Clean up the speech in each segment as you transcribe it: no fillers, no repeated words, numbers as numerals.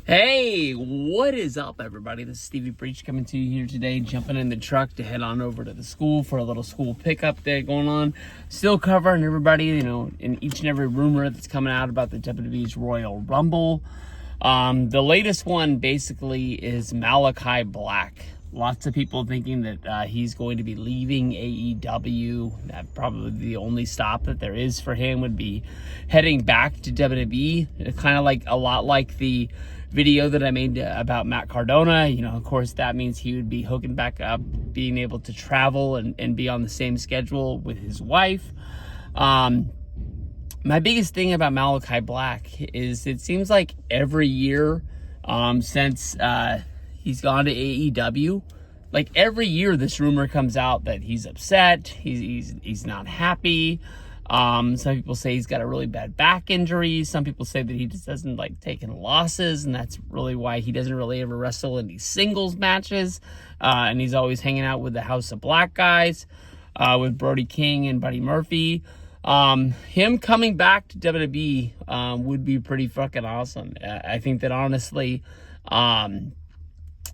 Hey, what is up, everybody? This is Stevie Breach coming to you here today, jumping in the truck to head on over to the school for a little school pickup day going on. Still covering everybody, in each and every rumor that's coming out about the WWE's Royal Rumble. The latest one basically is Malachi Black. Lots of people thinking that he's going to be leaving AEW. That probably the only stop that there is for him would be heading back to WWE. Kind of like a lot like the video that I made about Matt Cardona. Of course, that means he would be hooking back up, being able to travel and be on the same schedule with his wife. My biggest thing about Malachi Black is it seems like every year since he's gone to AEW, like every year this rumor comes out that he's upset, he's not happy. Some people say he's got a really bad back injury. Some people say that he just doesn't like taking losses, and that's really why he doesn't really ever wrestle in these singles matches. And he's always hanging out with the House of Black guys, with Brody King and Buddy Murphy. Him coming back to WWE would be pretty fucking awesome. I think that honestly,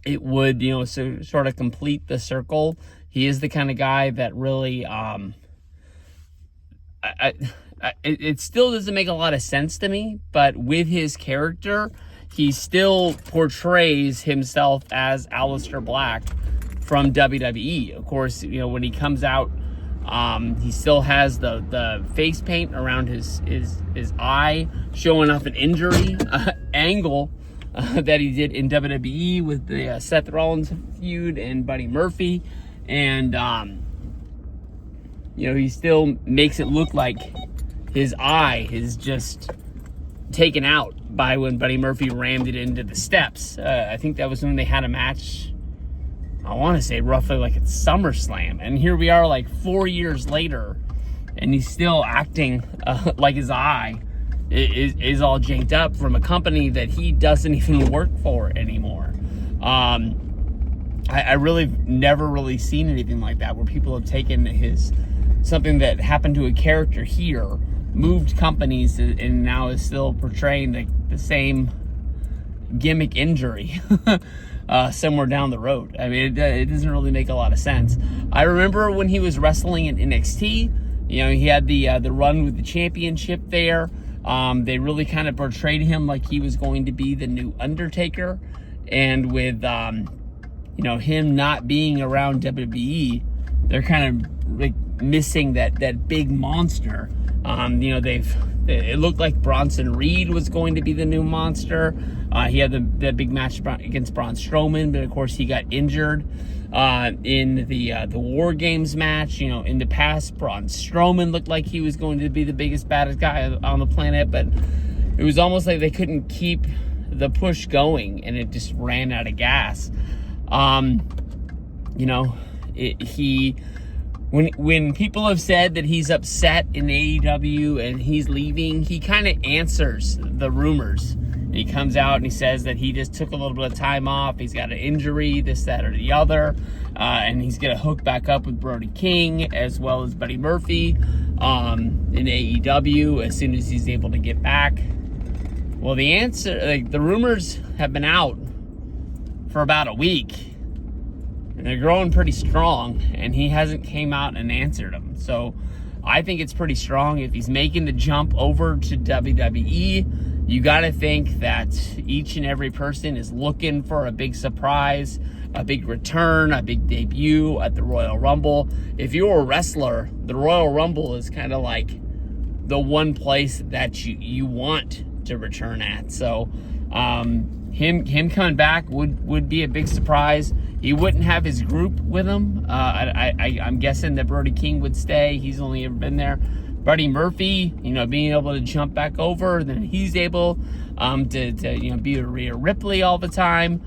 it would, sort of complete the circle. He is the kind of guy that really, it still doesn't make a lot of sense to me, but with his character, he still portrays himself as Aleister Black from WWE. Of course, when he comes out, he still has the face paint around his eye, showing off an injury angle that he did in WWE with the Seth Rollins feud and Buddy Murphy. And, he still makes it look like his eye is just taken out by when Buddy Murphy rammed it into the steps. I think that was when they had a match, I want to say roughly like at SummerSlam. And here we are like 4 years later, and he's still acting like his eye is all janked up from a company that he doesn't even work for anymore. I really never really seen anything like that, where people have taken something that happened to a character here, moved companies, and now is still portraying the same gimmick injury somewhere down the road. I mean, it doesn't really make a lot of sense. I remember when he was wrestling in NXT, he had the run with the championship there. They really kind of portrayed him like he was going to be the new Undertaker, and with him not being around WWE, they're kind of like missing that big monster. It looked like Bronson Reed was going to be the new monster. He had the big match against Braun Strowman, but of course he got injured in the War Games match. In the past, Braun Strowman looked like he was going to be the biggest, baddest guy on the planet, but it was almost like they couldn't keep the push going, and it just ran out of gas. When people have said that he's upset in AEW and he's leaving, he kind of answers the rumors. He comes out and he says that he just took a little bit of time off. He's got an injury, this, that, or the other. And he's going to hook back up with Brody King as well as Buddy Murphy in AEW as soon as he's able to get back. Well, the answer, the rumors have been out for about a week. And they're growing pretty strong, and he hasn't came out and answered them. So I think it's pretty strong. If he's making the jump over to WWE, you got to think that each and every person is looking for a big surprise, a big return, a big debut at the Royal Rumble. If you're a wrestler, the Royal Rumble is kind of like the one place that you want to return at. So him coming back would be a big surprise. He wouldn't have his group with him. I'm guessing that Brody King would stay. He's only ever been there. Buddy Murphy, being able to jump back over, then he's able to be a Rhea Ripley all the time.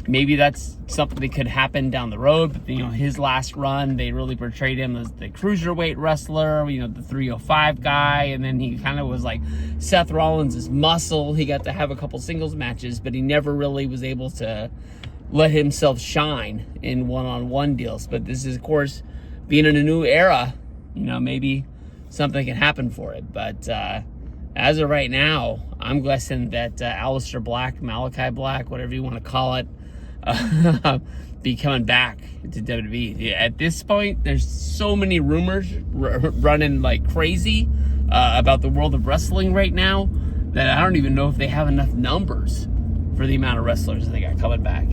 Maybe that's something that could happen down the road. But, his last run, they really portrayed him as the cruiserweight wrestler, the 305 guy. And then he kind of was like Seth Rollins' muscle. He got to have a couple singles matches, but he never really was able to let himself shine in one-on-one deals. But this is, of course, being in a new era, maybe something can happen for it. But as of right now, I'm guessing that Aleister Black, Malachi Black, whatever you want to call it, be coming back to WWE. At this point, there's so many rumors running like crazy about the world of wrestling right now that I don't even know if they have enough numbers for the amount of wrestlers they got coming back.